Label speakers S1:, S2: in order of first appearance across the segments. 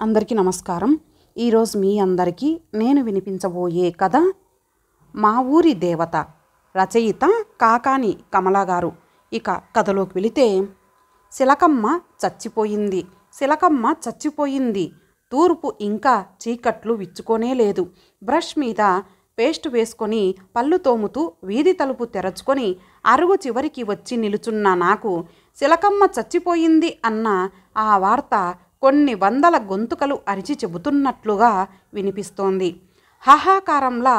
S1: అందరికీ నమస్కారం. ఈరోజు మీ అందరికీ నేను వినిపించబోయే కథ మా ఊరి దేవత. రచయిత కాకాని కమల గారు. ఇక కథలోకి వెళితే, శిలకమ్మ చచ్చిపోయింది, శిలకమ్మ చచ్చిపోయింది. తూర్పు ఇంకా చీకట్లు విచ్చుకోనే లేదు. బ్రష్ మీద పేస్ట్ వేసుకొని పళ్ళు తోముతూ వీధి తలుపు తెరచుకొని అరుగు చివరికి వచ్చి నిలుచున్న నాకు శిలకమ్మ చచ్చిపోయింది అన్న ఆ వార్త కొన్ని వందల గొంతుకలు అరిచి చెబుతున్నట్లుగా వినిపిస్తోంది. హాహాకారంలా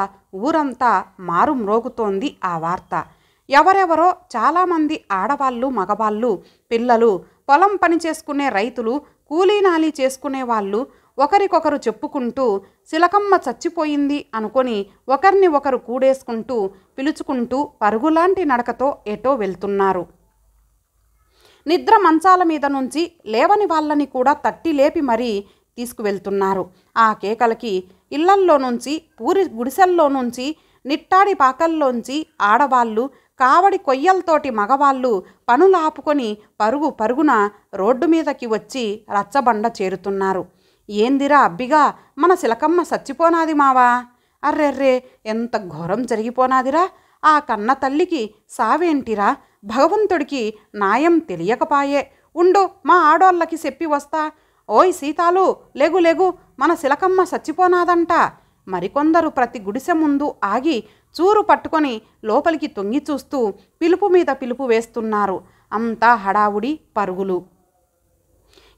S1: ఊరంతా మారుమ్రోగుతోంది ఆ వార్త. ఎవరెవరో చాలామంది ఆడవాళ్ళు, మగవాళ్ళు, పిల్లలు, పొలం పని చేసుకునే రైతులు, కూలీనాలి చేసుకునే వాళ్ళు ఒకరికొకరు చెప్పుకుంటూ శిలకమ్మ చచ్చిపోయింది అనుకొని ఒకరిని ఒకరు కూడేసుకుంటూ పిలుచుకుంటూ పరుగులాంటి నడకతో ఎటో వెళ్తున్నారు. నిద్ర మంచాల మీద నుంచి లేవని వాళ్ళని కూడా తట్టి లేపి మరీ తీసుకువెళ్తున్నారు. ఆ కేకలకి ఇళ్లల్లో నుంచి, పూరి గుడిసెల్లో నుంచి, నిట్టాడి పాకల్లోంచి ఆడవాళ్ళు, కావడి కొయ్యలతోటి మగవాళ్ళు పనులు ఆపుకొని పరుగు పరుగున రోడ్డు మీదకి వచ్చి రచ్చబండ చేరుతున్నారు. ఏందిరా అబ్బిగా, మన శిలకమ్మ చచ్చిపోనాది మావా, అర్రెర్రే ఎంత ఘోరం జరిగిపోనాదిరా, ఆ కన్న తల్లికి సావేంటిరా, భగవంతుడికి న్యాయం తెలియకపాయే, ఉండు మా ఆడోళ్ళకి చెప్పి వస్తా, ఓయ్ సీతాలు లెగు లెగు, మన శిలకమ్మ చచ్చిపోనాదంట. మరికొందరు ప్రతి గుడిసె ముందు ఆగి చూరు పట్టుకొని లోపలికి తొంగి చూస్తూ పిలుపు మీద పిలుపు వేస్తున్నారు. అంతా హడావుడి, పరుగులు.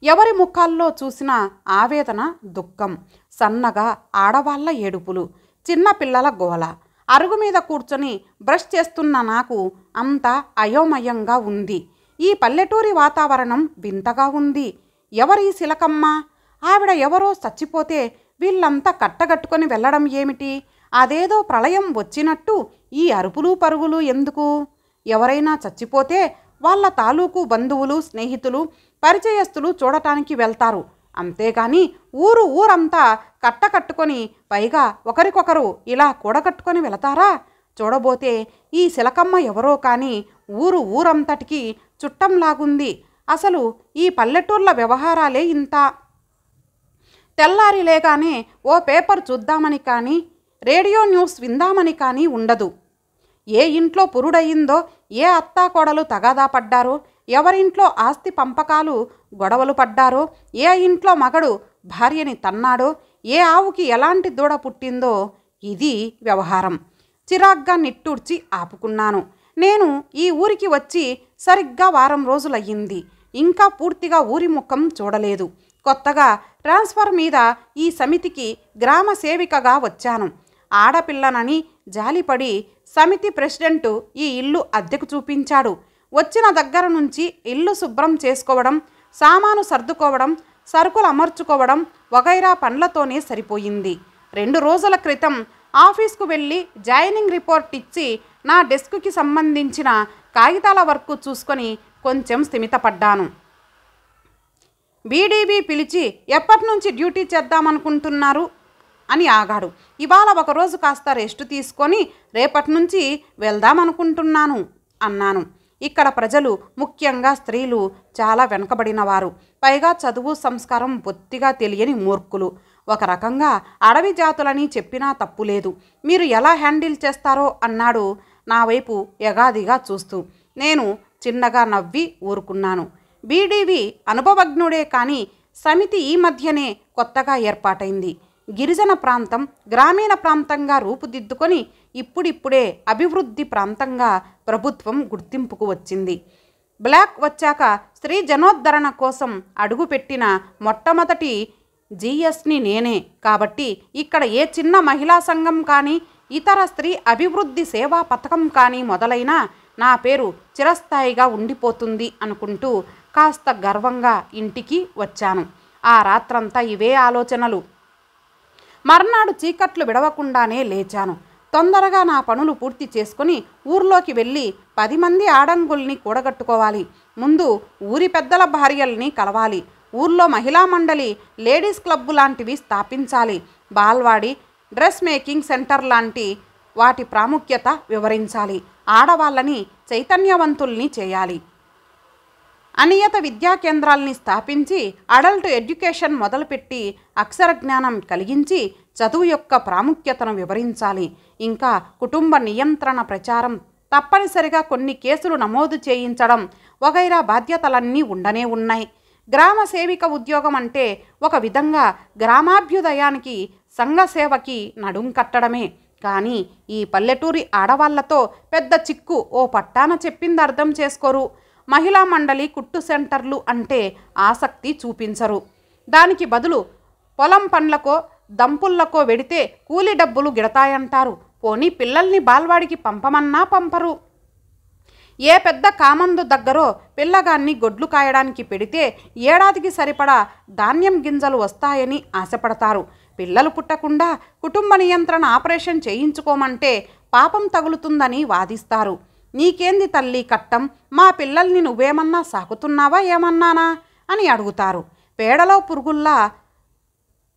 S1: ఎవరి ముఖాల్లో చూసినా ఆవేదన, దుఃఖం. సన్నగా ఆడవాళ్ల ఏడుపులు, చిన్న పిల్లల గోల. అరుగు మీద కూర్చొని బ్రష్ చేస్తున్న నాకు అంతా అయోమయంగా ఉంది. ఈ పల్లెటూరి వాతావరణం వింతగా ఉంది. ఎవరి శిలకమ్మ? ఆవిడ ఎవరో చచ్చిపోతే వీళ్ళంతా కట్టగట్టుకొని వెళ్ళడం ఏమిటి? అదేదో ప్రళయం వచ్చినట్టు ఈ అరుపులు పరుగులు ఎందుకు? ఎవరైనా చచ్చిపోతే వాళ్ళ తాలూకు బంధువులు, స్నేహితులు, పరిచయస్తులు చూడటానికి వెళ్తారు. అంతేగాని ఊరంతా కట్టకట్టుకొని, పైగా ఒకరికొకరు ఇలా కూడగట్టుకొని వెళతారా? చూడబోతే ఈ శిలకమ్మ ఎవరో కానీ ఊరంతటికి చుట్టంలాగుంది. అసలు ఈ పల్లెటూర్ల వ్యవహారాలే ఇంత. తెల్లారి లేగానే ఓ పేపర్ చూద్దామని కానీ, రేడియో న్యూస్ విందామని కానీ ఉండదు. ఏ ఇంట్లో పురుడయిందో, ఏ అత్తాకోడలు తగాదా పడ్డారో, ఎవరింట్లో ఆస్తి పంపకాలు గొడవలు పడ్డారో, ఏ ఇంట్లో మగడు భార్యని తన్నాడో, ఏ ఆవుకి ఎలాంటి దూడ పుట్టిందో, ఇది వ్యవహారం. చిరాగ్గా నిట్టూర్చి ఆపుకున్నాను. నేను ఈ ఊరికి వచ్చి సరిగ్గా వారం రోజులయ్యింది. ఇంకా పూర్తిగా ఊరి ముఖం చూడలేదు. కొత్తగా ట్రాన్స్ఫర్ మీద ఈ సమితికి గ్రామ సేవికగా వచ్చాను. ఆడపిల్లనని జాలిపడి సమితి ప్రెసిడెంటు ఈ ఇల్లు అద్దెకు చూపించాడు. వచ్చిన దగ్గర నుంచి ఇల్లు శుభ్రం చేసుకోవడం, సామాను సర్దుకోవడం, సరుకులు అమర్చుకోవడం వగైరా పనులతోనే సరిపోయింది. 2 రోజుల క్రితం ఆఫీస్కు వెళ్ళి జాయినింగ్ రిపోర్ట్ ఇచ్చి నా డెస్క్కి సంబంధించిన కాగితాల వర్క్ చూసుకొని కొంచెం స్థిమితపడ్డాను. బీడీబీ పిలిచి ఎప్పటి నుంచి డ్యూటీ చేద్దామనుకుంటున్నారు అని ఆగాడు. ఇవాళ ఒకరోజు కాస్త రెస్ట్ తీసుకొని రేపటి నుంచి వెళ్దామనుకుంటున్నాను అన్నాను. ఇక్కడ ప్రజలు, ముఖ్యంగా స్త్రీలు చాలా వెనుకబడినవారు. పైగా చదువు, సంస్కారం బొత్తిగా తెలియని మూర్ఖులు. ఒక రకంగా అడవి జాతులని చెప్పినా తప్పులేదు. మీరు ఎలా హ్యాండిల్ చేస్తారో అన్నాడు నా వైపు ఎగాదిగా చూస్తూ. నేను చిన్నగా నవ్వి ఊరుకున్నాను. బీడీవీ అనుభవజ్ఞుడే కానీ సమితి ఈ మధ్యనే కొత్తగా ఏర్పాటైంది. గిరిజన ప్రాంతం గ్రామీణ ప్రాంతంగా రూపుదిద్దుకొని ఇప్పుడిప్పుడే అభివృద్ధి ప్రాంతంగా ప్రభుత్వం గుర్తింపుకు వచ్చింది. బ్లాక్ వచ్చాక స్త్రీ జనోద్ధరణ కోసం అడుగుపెట్టిన మొట్టమొదటి జీఎస్ని నేనే. కాబట్టి ఇక్కడ ఏ చిన్న మహిళా సంఘం కానీ, ఇతర స్త్రీ అభివృద్ధి సేవా పథకం కానీ మొదలైనా నా పేరు చిరస్థాయిగా ఉండిపోతుంది అనుకుంటూ కాస్త గర్వంగా ఇంటికి వచ్చాను. ఆ రాత్రంతా ఇవే ఆలోచనలు. మర్నాడు చీకట్లు విడవకుండానే లేచాను. తొందరగా నా పనులు పూర్తి చేసుకొని ఊర్లోకి వెళ్ళి 10 మంది ఆడంగుల్ని కూడగట్టుకోవాలి. ముందు ఊరి పెద్దల భార్యల్ని కలవాలి. ఊర్లో మహిళా మండలి, లేడీస్ క్లబ్బు లాంటివి స్థాపించాలి. బాల్వాడి, డ్రెస్ మేకింగ్ సెంటర్ లాంటి వాటి ప్రాముఖ్యత వివరించాలి. ఆడవాళ్ళని చైతన్యవంతుల్ని చేయాలి. అనియత విద్యా కేంద్రాల్ని స్థాపించి అడల్ట్ ఎడ్యుకేషన్ మొదలుపెట్టి అక్షర జ్ఞానం కలిగించి చదువు యొక్క ప్రాముఖ్యతను వివరించాలి. ఇంకా కుటుంబ నియంత్రణ ప్రచారం, తప్పనిసరిగా కొన్ని కేసులు నమోదు చేయించడం వగైరా బాధ్యతలన్నీ ఉండనే ఉన్నాయి. గ్రామ సేవిక ఉద్యోగం అంటే ఒక విధంగా గ్రామాభ్యుదయానికి, సంఘ సేవకి నడుం కట్టడమే. కానీ ఈ పల్లెటూరి ఆడవాళ్లతో పెద్ద చిక్కు ఓ పట్టాన చెప్పింది అర్థం చేసుకోరు. మహిళా మండలి కుట్టు సెంటర్లు అంటే ఆసక్తి చూపించరు. దానికి బదులు పొలం పండ్లకో దంపుళ్లకో వెడితే కూలి డబ్బులు గిడతాయంటారు. పోనీ పిల్లల్ని బాల్వాడికి పంపమన్నా పంపరు. ఏ పెద్ద కామందు దగ్గరో పిల్లగాన్ని గొడ్లు కాయడానికి పెడితే ఏడాదికి సరిపడా ధాన్యం గింజలు వస్తాయని ఆశపడతారు. పిల్లలు పుట్టకుండా కుటుంబ నియంత్రణ ఆపరేషన్ చేయించుకోమంటే పాపం తగులుతుందని వాదిస్తారు. నీకేంది తల్లి కట్టం, మా పిల్లల్ని నువ్వేమన్నా సాకుతున్నావా ఏమన్నానా అని అడుగుతారు. పేడలో పురుగుల్లా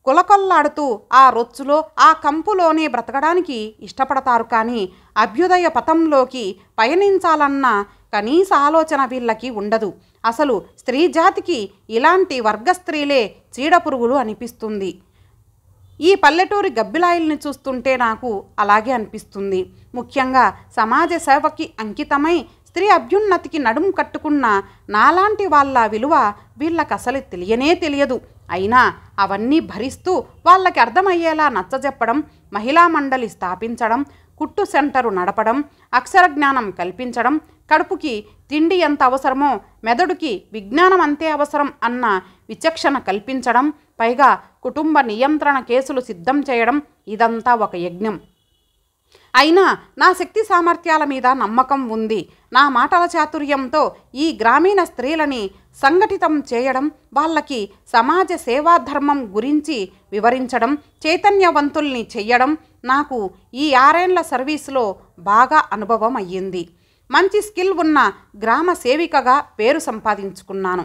S1: కులకొల్లాడుతూ ఆ రొచ్చులో ఆ కంపులోనే బ్రతకడానికి ఇష్టపడతారు. కానీ అభ్యుదయ పథంలోకి పయనించాలన్న కనీస ఆలోచన వీళ్ళకి ఉండదు. అసలు స్త్రీ జాతికి ఇలాంటి వర్గ స్త్రీలే చీడపురుగులు అనిపిస్తుంది. ఈ పల్లెటూరి గబ్బిలాయిల్ని చూస్తుంటే నాకు అలాగే అనిపిస్తుంది. ముఖ్యంగా సమాజ సేవకి అంకితమై స్త్రీ అభ్యున్నతికి నడుం కట్టుకున్న నాలాంటి వాళ్ళ విలువ వీళ్ళకి అసలు తెలియనే తెలియదు. అయినా అవన్నీ భరిస్తూ వాళ్ళకి అర్థమయ్యేలా నచ్చజెప్పడం, మహిళా మండలి స్థాపించడం, కుట్టు సెంటరు నడపడం, అక్షర జ్ఞానం కల్పించడం, కడుపుకి తిండి ఎంత అవసరమో మెదడుకి విజ్ఞానం అంతే అవసరం అన్న విచక్షణ కల్పించడం, పైగా కుటుంబ నియంత్రణ కేసులు సిద్ధం చేయడం, ఇదంతా ఒక యజ్ఞం. అయినా నా శక్తి సామర్థ్యాల మీద నమ్మకం ఉంది. నా మాటల చాతుర్యంతో ఈ గ్రామీణ స్త్రీలని సంఘటితం చేయడం, వాళ్ళకి సమాజ సేవాధర్మం గురించి వివరించడం, చైతన్యవంతుల్ని చెయ్యడం నాకు ఈ 6 ఏళ్ల సర్వీసులో బాగా అనుభవం అయ్యింది. మంచి స్కిల్ ఉన్న గ్రామ సేవికగా పేరు సంపాదించుకున్నాను.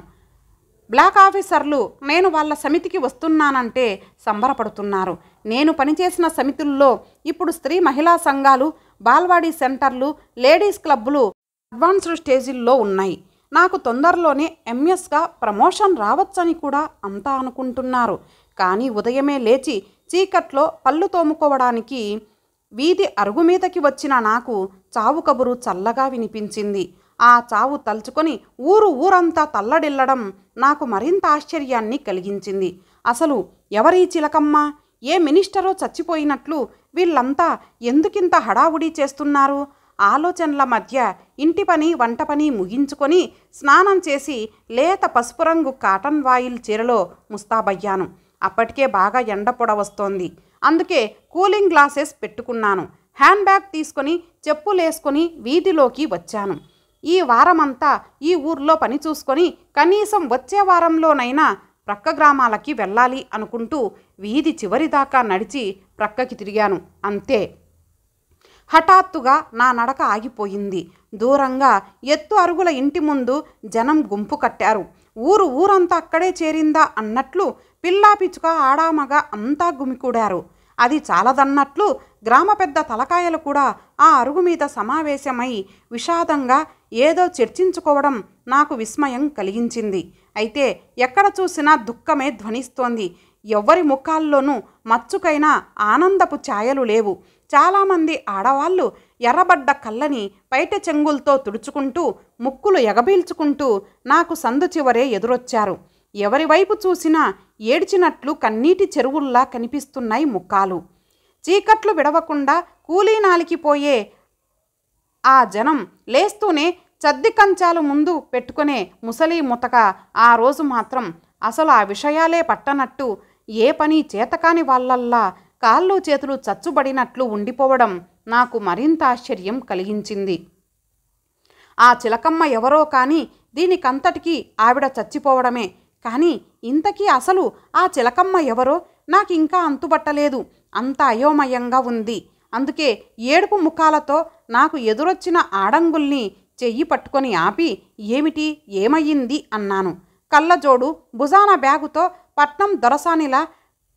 S1: బ్లాక్ ఆఫీసర్లు నేను వాళ్ళ సమితికి వస్తున్నానంటే సంబరపడుతున్నారు. నేను పనిచేసిన సమితుల్లో ఇప్పుడు స్త్రీ మహిళా సంఘాలు, బాల్వాడీ సెంటర్లు, లేడీస్ క్లబ్బులు అడ్వాన్స్డ్ స్టేజిల్లో ఉన్నాయి. నాకు తొందరలోనే ఎంఎస్గా ప్రమోషన్ రావచ్చని కూడా అంతా అనుకుంటున్నారు. కానీ ఉదయమే లేచి చీకట్లో పళ్ళు తోముకోవడానికి వీధి అరుగు మీదకి వచ్చిన నాకు చావు కబురు చల్లగా వినిపించింది. ఆ చావు తలుచుకొని ఊరంతా తల్లడిల్లడం నాకు మరింత ఆశ్చర్యాన్ని కలిగించింది. అసలు ఎవరీ చిలకమ్మ? ఏ మినిస్టరో చచ్చిపోయినట్లు వీళ్ళంతా ఎందుకింత హడావుడి చేస్తున్నారు? ఆలోచనల మధ్య ఇంటి పని, వంట పని ముగించుకొని స్నానం చేసి లేత పసుపు రంగు కాటన్ వాయిల్ చీరలో ముస్తాబయ్యాను. అప్పటికే బాగా ఎండ పొడ వస్తోంది. అందుకే కూలింగ్ గ్లాసెస్ పెట్టుకున్నాను. హ్యాండ్ బ్యాగ్ తీసుకొని చెప్పులేసుకొని వీధిలోకి వచ్చాను. ఈ వారమంతా ఈ ఊర్లో పని చూసుకొని కనీసం వచ్చే వారంలోనైనా ప్రక్క గ్రామాలకి వెళ్ళాలి అనుకుంటూ వీధి చివరిదాకా నడిచి ప్రక్కకి తిరిగాను. అంతే, హఠాత్తుగా నా నడక ఆగిపోయింది. దూరంగా ఎత్తు అరుగుల ఇంటి ముందు జనం గుంపు కట్టారు. ఊరంతా అక్కడే చేరిందా అన్నట్లు పిల్లా పిచ్చుక ఆడామగా అంతా గుమికూడారు. అది చాలదన్నట్లు గ్రామ పెద్ద తలకాయలు కూడా ఆ అరుగు మీద సమావేశమై విషాదంగా ఏదో చర్చించుకోవడం నాకు విస్మయం కలిగించింది. అయితే ఎక్కడ చూసినా దుఃఖమే ధ్వనిస్తోంది. ఎవ్వరి ముఖాల్లోనూ మచ్చుకైనా ఆనందపు ఛాయలు లేవు. చాలామంది ఆడవాళ్ళు ఎర్రబడ్డ కళ్ళని పైట చెంగులతో తుడుచుకుంటూ ముక్కులు ఎగబీల్చుకుంటూ నాకు సందు చివరే ఎదురొచ్చారు. ఎవరి వైపు చూసినా ఏడ్చినట్లు కన్నీటి చెరువుల్లా కనిపిస్తున్నాయి ముఖాలు. చీకట్లు విడవకుండా కూలీనాలికి పోయే ఆ జనం లేస్తూనే చద్ది కంచాలు ముందు పెట్టుకునే ముసలి ముతక ఆ రోజు మాత్రం అసలు ఆ విషయాలే పట్టనట్టు ఏ పని చేతకాని వాళ్ళల్లా కాళ్ళు చేతులు చచ్చుబడినట్లు ఉండిపోవడం నాకు మరింత ఆశ్చర్యం కలిగించింది. ఆ చిలకమ్మ ఎవరో కానీ దీనికంతటికీ ఆవిడ చచ్చిపోవడమే. కానీ ఇంతకీ అసలు ఆ చిలకమ్మ ఎవరో నాకు ఇంకా అంతుబట్టలేదు. అంత అయోమయంగా ఉంది. అందుకే ఏడుపు ముఖాలతో నాకు ఎదురొచ్చిన ఆడంగుల్ని చెయ్యి పట్టుకొని ఆపి ఏమిటి, ఏమయ్యింది అన్నాను. కళ్ళజోడు, భుజాన బ్యాగుతో పట్నం దొరసానిలా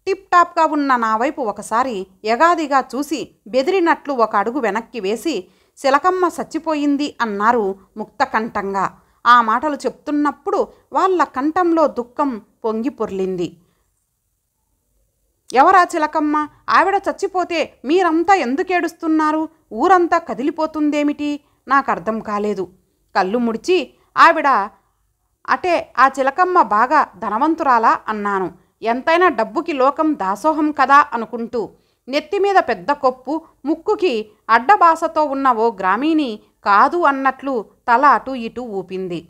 S1: టిప్ టాప్గా ఉన్న నా వైపు ఒకసారి ఎగాదిగా చూసి బెదిరినట్లు ఒక అడుగు వెనక్కి వేసి చిలకమ్మ చచ్చిపోయింది అన్నారు ముక్తకంఠంగా. ఆ మాటలు చెప్తున్నప్పుడు వాళ్ళ కంఠంలో దుఃఖం పొంగి పొర్లింది. ఎవరా చిలకమ్మ? ఆవిడ చచ్చిపోతే మీరంతా ఎందుకేడుస్తున్నారు? ఊరంతా కదిలిపోతుందేమిటి? నాకు అర్థం కాలేదు. కళ్ళు ముడిచి ఆవిడ అటే ఆ చిలకమ్మ బాగా ధనవంతురాలా అన్నాను. ఎంతైనా డబ్బుకి లోకం దాసోహం కదా అనుకుంటూ. నెత్తిమీద పెద్ద కొప్పు, ముక్కుకి అడ్డబాసతో ఉన్న ఓ గ్రామీణి కాదు అన్నట్లు తల అటు ఇటు ఊపింది.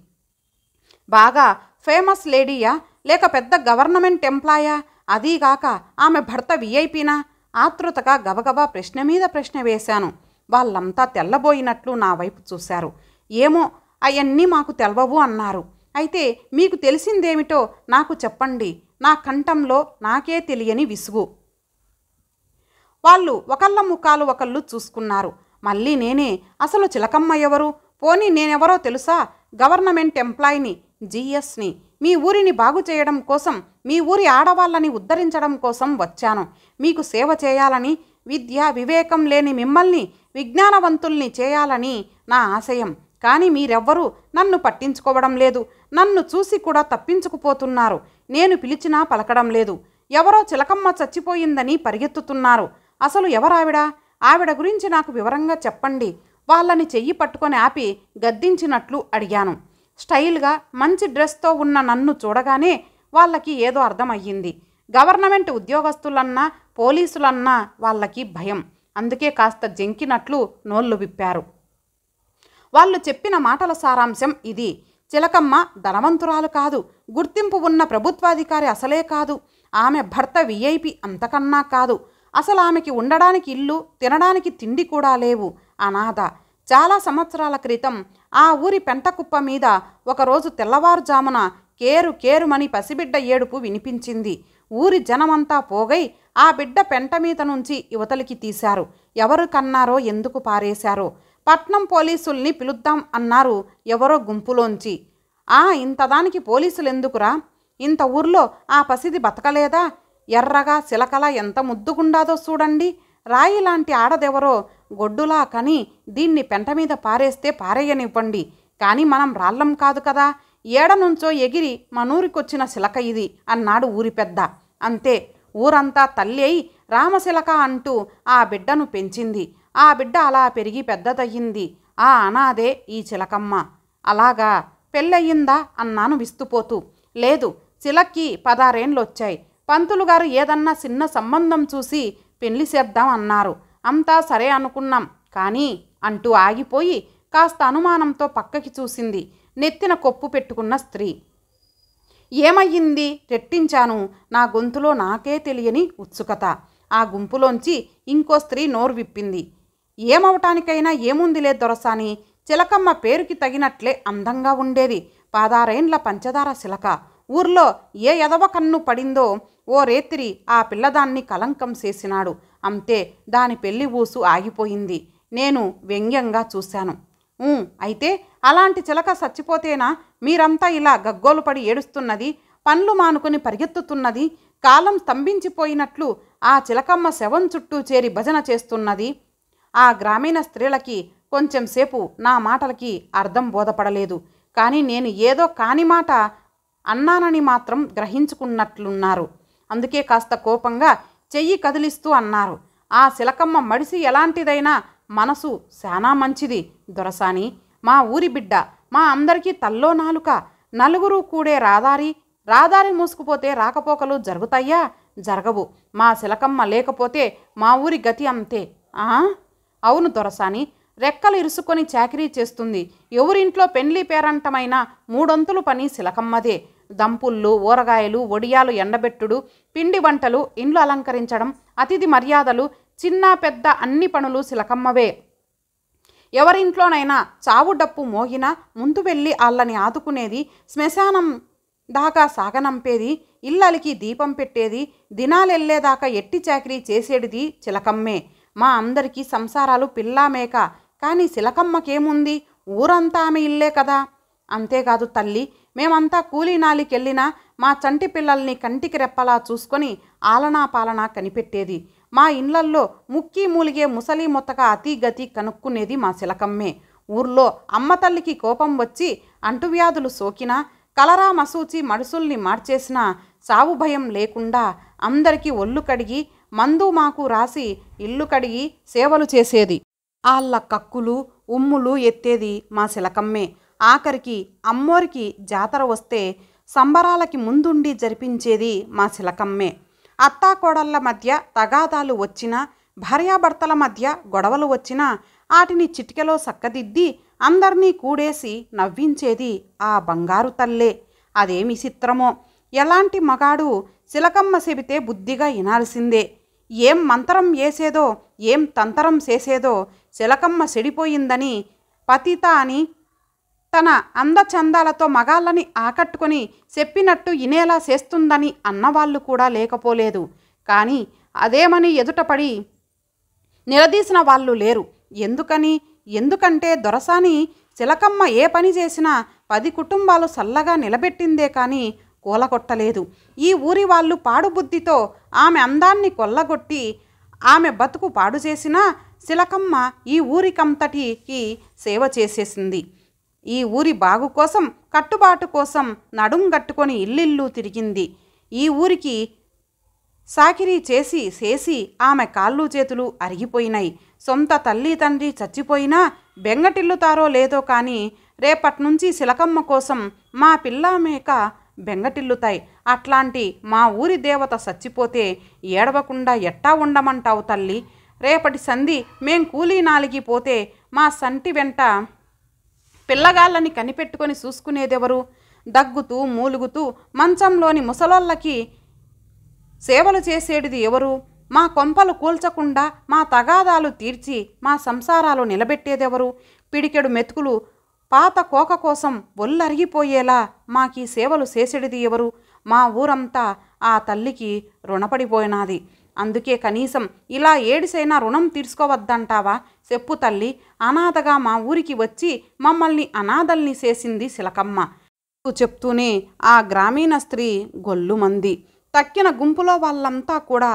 S1: బాగా ఫేమస్ లేడీయా లేక పెద్ద గవర్నమెంట్ ఎంప్లాయా? అదీగాక ఆమె భర్త విఐపీనా? ఆతృతగా గబగబా ప్రశ్న మీద ప్రశ్న వేశాను. వాళ్ళంతా తెల్లబోయినట్లు నా వైపు చూశారు. ఏమో అవన్నీ మాకు తెలవవు అన్నారు. అయితే మీకు తెలిసిందేమిటో నాకు చెప్పండి. నా కంఠంలో నాకే తెలియని విసుగు. వాళ్ళు ఒకళ్ళ ముఖాలు ఒకళ్ళు చూసుకున్నారు. మళ్ళీ నేనే, అసలు చిలకమ్మ ఎవరు? పోనీ నేనెవరో తెలుసా? గవర్నమెంట్ ఎంప్లాయీని, జిఎస్ని. మీ ఊరిని బాగు చేయడం కోసం, మీ ఊరి ఆడవాళ్ళని ఉద్ధరించడం కోసం వచ్చాను. మీకు సేవ చేయాలని, విద్య వివేకం లేని మిమ్మల్ని విజ్ఞానవంతుల్ని చేయాలని నా ఆశయం. కానీ మీరెవ్వరూ నన్ను పట్టించుకోవడం లేదు. నన్ను చూసి కూడా తప్పించుకుపోతున్నారు. నేను పిలిచినా పలకడం లేదు. ఎవరో చిలకమ్మ చచ్చిపోయిందని పరిగెత్తుతున్నారు. అసలు ఎవరావిడ? ఆవిడ గురించి నాకు వివరంగా చెప్పండి. వాళ్ళని చెయ్యి పట్టుకొని ఆపి గద్దించినట్లు అడిగాను. స్టైల్గా మంచి డ్రెస్తో ఉన్న నన్ను చూడగానే వాళ్ళకి ఏదో అర్థమయ్యింది. గవర్నమెంట్ ఉద్యోగస్తులన్నా పోలీసులన్నా వాళ్ళకి భయం. అందుకే కాస్త జంకినట్లు నోళ్ళు విప్పారు. వాళ్ళు చెప్పిన మాటల సారాంశం ఇది. చిలకమ్మ ధనవంతురాలు కాదు, గుర్తింపు ఉన్న ప్రభుత్వాధికారి అసలే కాదు. ఆమె భర్త విఐపి అంతకన్నా కాదు. అసలు ఆమెకి ఉండడానికి ఇల్లు, తినడానికి తిండి కూడా లేవు. అనాథ. చాలా సంవత్సరాల క్రితం ఆ ఊరి పెంటకుప్ప మీద ఒకరోజు తెల్లవారుజామున కేరు కేరుమని పసిబిడ్డ ఏడుపు వినిపించింది. ఊరి జనమంతా పోగై ఆ బిడ్డ పెంట మీద నుంచి యువతలికి తీశారు. ఎవరు కన్నారో, ఎందుకు పారేశారో. పట్నం పోలీసుల్ని పిలుద్దాం అన్నారు ఎవరో గుంపులోంచి. ఇంతదానికి పోలీసులెందుకురా? ఇంత ఊర్లో ఆ పసిది బతకలేదా? ఎర్రగా సిలకలా ఎంత ముద్దుగుండాదో చూడండి. రాయి లాంటి ఆడదెవరో గొడ్డులా కని దీన్ని పెంట మీద పారేస్తే పారేయనివ్వండి. కానీ మనం రాళ్ళం కాదు కదా. ఏడనుంచో ఎగిరి మనూరికొచ్చిన సిలక ఇది అన్నాడు ఊరి పెద్ద. అంతే. ఊరంతా తల్లి అయి రామశిలక అంటూ ఆ బిడ్డను పెంచింది. ఆ బిడ్డ అలా పెరిగి పెద్దదయ్యింది. ఆ అనాదే ఈ చిలకమ్మ. అలాగా, పెళ్ళయిందా అన్నాను విస్తుపోతూ. లేదు, చిలక్కి 16 ఏండ్లొచ్చాయి. పంతులు గారు ఏదన్నా చిన్న సంబంధం చూసి పెళ్లి చేద్దాం అన్నారు. అంతా సరే అనుకున్నాం. కానీ అంటూ ఆగిపోయి కాస్త అనుమానంతో పక్కకి చూసింది నెత్తిన కొప్పు పెట్టుకున్న స్త్రీ. ఏమయ్యింది? రెట్టించాను నా గొంతులో నాకే తెలియని ఉత్సుకత. ఆ గుంపులోంచి ఇంకో స్త్రీ నోరు విప్పింది. ఏమవటానికైనా ఏముందిలే దొరసాని. చిలకమ్మ పేరుకి తగినట్లే అందంగా ఉండేది. 16 ఏండ్ల పంచదార చిలక. ఊర్లో ఏ ఎదవ కన్ను పడిందో ఓ రేత్రి ఆ పిల్లదాన్ని కలంకం చేసినాడు. అంతే, దాని పెళ్లి ఊసు ఆగిపోయింది. నేను వ్యంగ్యంగా చూశాను. అయితే అలాంటి చిలక చచ్చిపోతేనా మీరంతా ఇలా గగ్గోలు పడి ఏడుస్తున్నది, పండ్లు మానుకొని పరిగెత్తుతున్నది, కాలం స్తంభించిపోయినట్లు ఆ చిలకమ్మ శవం చుట్టూ చేరి భజన చేస్తున్నది? ఆ గ్రామీణ స్త్రీలకి కొంచెం సేపు నా మాటలకి అర్థం బోధపడలేదు. కానీ నేను ఏదో కాని మాట అన్నానని మాత్రం గ్రహించుకున్నట్లున్నారు. అందుకే కాస్త కోపంగా చెయ్యి కదిలిస్తూ అన్నారు. ఆ చిలకమ్మ మడిసి ఎలాంటిదైనా మనసు శానా మంచిది దొరసాని. మా ఊరి బిడ్డ, మా అందరికీ తల్లో నాలుక. నలుగురు కూడే రాదారి మూసుకుపోతే రాకపోకలు జరుగుతాయా? జరగవు. మా చిలకమ్మ లేకపోతే మా ఊరి గతి అంతే. అవును దొరసాని, రెక్కలు ఇరుసుకొని చాకిరీ చేస్తుంది. ఎవరింట్లో పెండ్లి పేరంటమైన 3 పని చిలకమ్మదే. దంపుళ్ళు, ఊరగాయలు, వడియాలు ఎండబెట్టుడు, పిండి వంటలు, ఇండ్లు అలంకరించడం, అతిథి మర్యాదలు, చిన్న పెద్ద అన్ని పనులు చిలకమ్మవే. ఎవరింట్లోనైనా చావు డప్పు మోగినా ముందు వెళ్ళి వాళ్ళని ఆదుకునేది, శ్మశానం దాకా సాగనంపేది, ఇళ్ళలికి దీపం పెట్టేది, దినాలెళ్ళేదాకా ఎట్టి చాకిరీ చేసేటిది చిలకమ్మే. మా అందరికీ సంసారాలు పిల్లామేక. కానీ చిలకమ్మకేముంది? ఊరంతా ఆమె ఇల్లే కదా. అంతేకాదు తల్లి, మేమంతా కూలీనాలికెళ్ళినా మా చంటి పిల్లల్ని కంటికి రెప్పలా చూసుకొని ఆలనా పాలనా కనిపెట్టేది. మా ఇండ్లల్లో ముక్కి మూలిగే ముసలి మొత్తక అతి గతి కనుక్కునేది మా చిలకమ్మే. ఊర్లో అమ్మ తల్లికి కోపం వచ్చి అంటువ్యాధులు సోకినా, కలరా మసూచి మడుసుల్ని మార్చేసిన సావు భయం లేకుండా అందరికీ ఒళ్ళు కడిగి మందు మాకు రాసి ఇల్లు కడిగి సేవలు చేసేది. ఆళ్ళ కక్కులు ఉమ్ములు ఎత్తేది మా శిలకమ్మే. ఆఖరికి అమ్మోరికి జాతర వస్తే సంబరాలకి ముందుండి జరిపించేది మా శిలకమ్మే. అత్తాకోడళ్ళ మధ్య తగాదాలు వచ్చినా, భార్యాభర్తల మధ్య గొడవలు వచ్చినా వాటిని చిటికెలో సక్కదిద్ది అందర్నీ కూడేసి నవ్వించేది ఆ బంగారు తల్లే. అదేమి చిత్రమో! ఎలాంటి మగాడు శిలకమ్మ చెబితే బుద్ధిగా వినాల్సిందే. ఏం మంతరం వేసేదో, ఏం తంతరం చేసేదో శిలకమ్మ చెడిపోయిందని, పతిత అని తన అందచందాలతో మగాళ్ళని ఆకట్టుకొని చెప్పినట్టు ఇనేలా చేస్తుందని అన్నవాళ్ళు కూడా లేకపోలేదు. కానీ అదేమని ఎదుటపడి నిలదీసిన వాళ్ళు లేరు. ఎందుకంటే దొరసాని శిలకమ్మ ఏ పని చేసినా 10 కుటుంబాలు సల్లగా నిలబెట్టిందే కానీ కూలగొట్టలేదు. ఈ ఊరి వాళ్ళు పాడుబుద్ధితో ఆమె అందాన్ని కొల్లగొట్టి ఆమె బతుకు పాడు చేసినా శిలకమ్మ ఈ ఊరికంతటికి సేవ చేసేసింది. ఈ ఊరి బాగు కోసం, కట్టుబాటు కోసం నడుం గట్టుకొని ఇల్లిల్లు తిరిగింది. ఈ ఊరికి సాకిరీ చేసి ఆమె కాళ్ళు చేతులు అరిగిపోయినాయి. సొంత తల్లి తండ్రి చచ్చిపోయినా బెంగటిల్లుతారో లేదో కానీ రేపట్నుంచి శిలకమ్మ కోసం మా పిల్ల మేక బెంగటిల్లుతాయి. అట్లాంటి మా ఊరి దేవత చచ్చిపోతే ఏడవకుండా ఎట్టా ఉండమంటావు తల్లి? రేపటి సంధి మేం కూలీ నాలిగి పోతే మా సంటి వెంట పిల్లగాళ్ళని కనిపెట్టుకొని చూసుకునేదెవరు? దగ్గుతూ మూలుగుతూ మంచంలోని ముసలోళ్ళకి సేవలు చేసేటిది ఎవరు? మా కొంపలు కూల్చకుండా మా తగాదాలు తీర్చి మా సంసారాలు నిలబెట్టేదెవరు? పిడికెడు మెతుకులు పాత కోక కోసం ఒళ్ళరిగిపోయేలా మాకీ సేవలు చేసేటిది ఎవరు? మా ఊరంతా ఆ తల్లికి రుణపడిపోయినాది. అందుకే కనీసం ఇలా ఏడిసైనా రుణం తీర్చుకోవద్దంటావా? చెప్పు తల్లి. అనాథగా మా ఊరికి వచ్చి మమ్మల్ని అనాథల్ని చేసింది శిలకమ్మ. చెప్తూనే ఆ గ్రామీణ స్త్రీ గొల్లుమంది. తక్కిన గుంపులో వాళ్ళంతా కూడా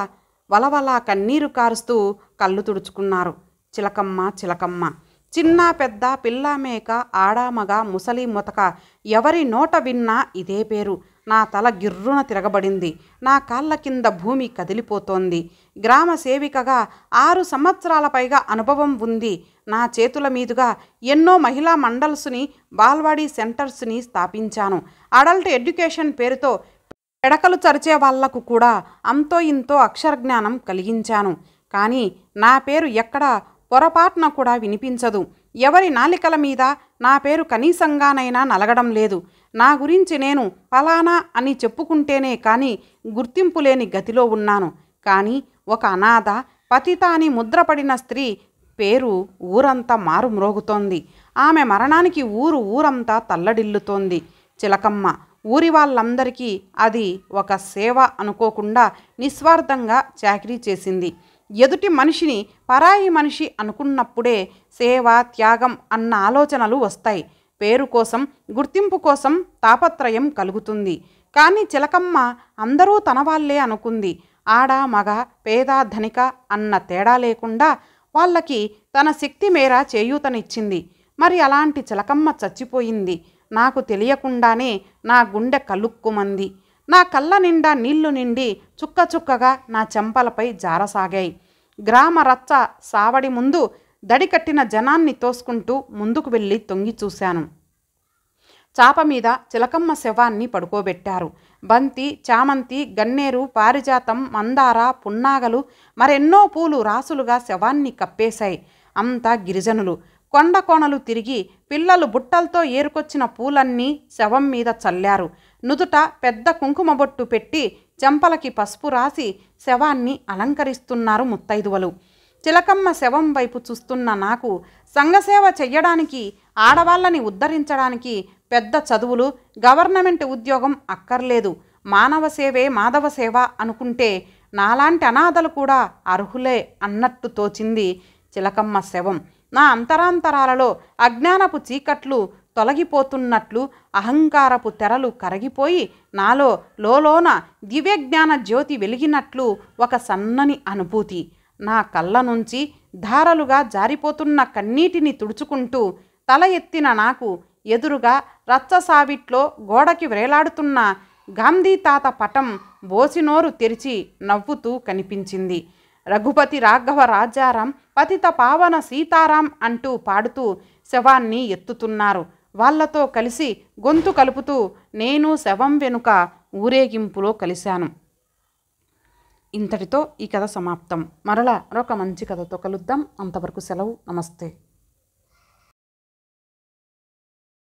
S1: వలవలా కన్నీరు కారుస్తూ కళ్ళు తుడుచుకున్నారు. చిలకమ్మ చిలకమ్మ. చిన్న పెద్ద పిల్ల మేక ఆడామగ ముసలి మొతక ఎవరి నోట విన్నా ఇదే పేరు. నా తల గిర్రున తిరగబడింది. నా కాళ్ళ కింద భూమి కదిలిపోతోంది. గ్రామ సేవికగా 6 సంవత్సరాల పైగా అనుభవం ఉంది. నా చేతుల మీదుగా ఎన్నో మహిళా మండల్స్ని, బాల్వాడీ సెంటర్స్ని స్థాపించాను. అడల్ట్ ఎడ్యుకేషన్ పేరుతో పెడకలు చరిచే వాళ్లకు కూడా అంతో ఇంతో అక్షరజ్ఞానం కలిగించాను. కానీ నా పేరు ఎక్కడ పొరపాటున కూడా వినిపించదు. ఎవరి నాలికల మీద నా పేరు కనీసంగానైనా నలగడం లేదు. నా గురించి నేను ఫలానా అని చెప్పుకుంటేనే కానీ గుర్తింపు లేని గతిలో ఉన్నాను. కానీ ఒక అనాథ, పతిత అని ముద్రపడిన స్త్రీ పేరు ఊరంతా మారుమ్రోగుతోంది. ఆమె మరణానికి ఊరంతా తల్లడిల్లుతోంది. చిలకమ్మ ఊరి వాళ్ళందరికీ అది ఒక సేవ అనుకోకుండా నిస్వార్థంగా చాకరీ చేసింది. ఎదుటి మనిషిని పరాయి మనిషి అనుకున్నప్పుడే సేవ, త్యాగం అన్న ఆలోచనలు వస్తాయి. పేరు కోసం, గుర్తింపు కోసం తాపత్రయం కలుగుతుంది. కానీ చిలకమ్మ అందరూ తన వాళ్ళే అనుకుంది. ఆడ మగ, పేద ధనిక అన్న తేడా లేకుండా వాళ్ళకి తన శక్తి మేర చేయూతనిచ్చింది. మరి అలాంటి చిలకమ్మ చచ్చిపోయింది. నాకు తెలియకుండానే నా గుండె కలుక్కుమంది. నా కళ్ళ నిండా నీళ్లు నిండి చుక్క చుక్కగా నా చెంపలపై జారసాగాయి. గ్రామ రచ్చ సావడి ముందు దడికట్టిన జనాన్ని తోసుకుంటూ ముందుకు వెళ్ళి తొంగి చూశాను. చాప మీద చిలకమ్మ శవాన్ని పడుకోబెట్టారు. బంతి, చామంతి, గన్నేరు, పారిజాతం, మందార, పున్నాగలు, మరెన్నో పూలు రాసులుగా శవాన్ని కప్పేశాయి. అంతా గిరిజనులు. కొండ కోణలు తిరిగి పిల్లలు బుట్టలతో ఏరుకొచ్చిన పూలన్నీ శవం మీద చల్లారు. నుదుట పెద్ద కుంకుమ బొట్టు పెట్టి చెంపలకి పసుపు రాసి శవాన్ని అలంకరిస్తున్నారు ముత్తైదువలు. చిలకమ్మ శవం వైపు చూస్తున్న నాకు సంఘసేవ చెయ్యడానికి, ఆడవాళ్ళని ఉద్ధరించడానికి పెద్ద చదువులు, గవర్నమెంట్ ఉద్యోగం అక్కర్లేదు. మానవ సేవే మాధవ సేవ అనుకుంటే నాలాంటి అనాథలు కూడా అర్హులే అన్నట్టు తోచింది చిలకమ్మ శవం. నా అంతరాంతరాలలో అజ్ఞానపు చీకట్లు తొలగిపోతున్నట్లు, అహంకారపు తెరలు కరగిపోయి నాలో లోలోన దివ్యజ్ఞాన జ్యోతి వెలిగినట్లు ఒక సన్నని అనుభూతి. నా కళ్ళ నుంచి ధారలుగా జారిపోతున్న కన్నీటిని తుడుచుకుంటూ తల ఎత్తిన నాకు ఎదురుగా రచ్చసావిట్లో గోడకి వ్రేలాడుతున్న గాంధీ తాత పటం బోసినోరు తెరిచి నవ్వుతూ కనిపించింది. రఘుపతి రాఘవ రాజారాం, పతిత పావన సీతారాం అంటూ పాడుతూ శవాన్ని ఎత్తుతున్నారు. వాళ్లతో కలిసి గొంతు కలుపుతూ నేను శవం వెనుక ఊరేగింపులో కలిశాను. ఇంతటితో ఈ కథ సమాప్తం. మరలా మరొక మంచి కథతో కలుద్దాం. అంతవరకు సెలవు. నమస్తే.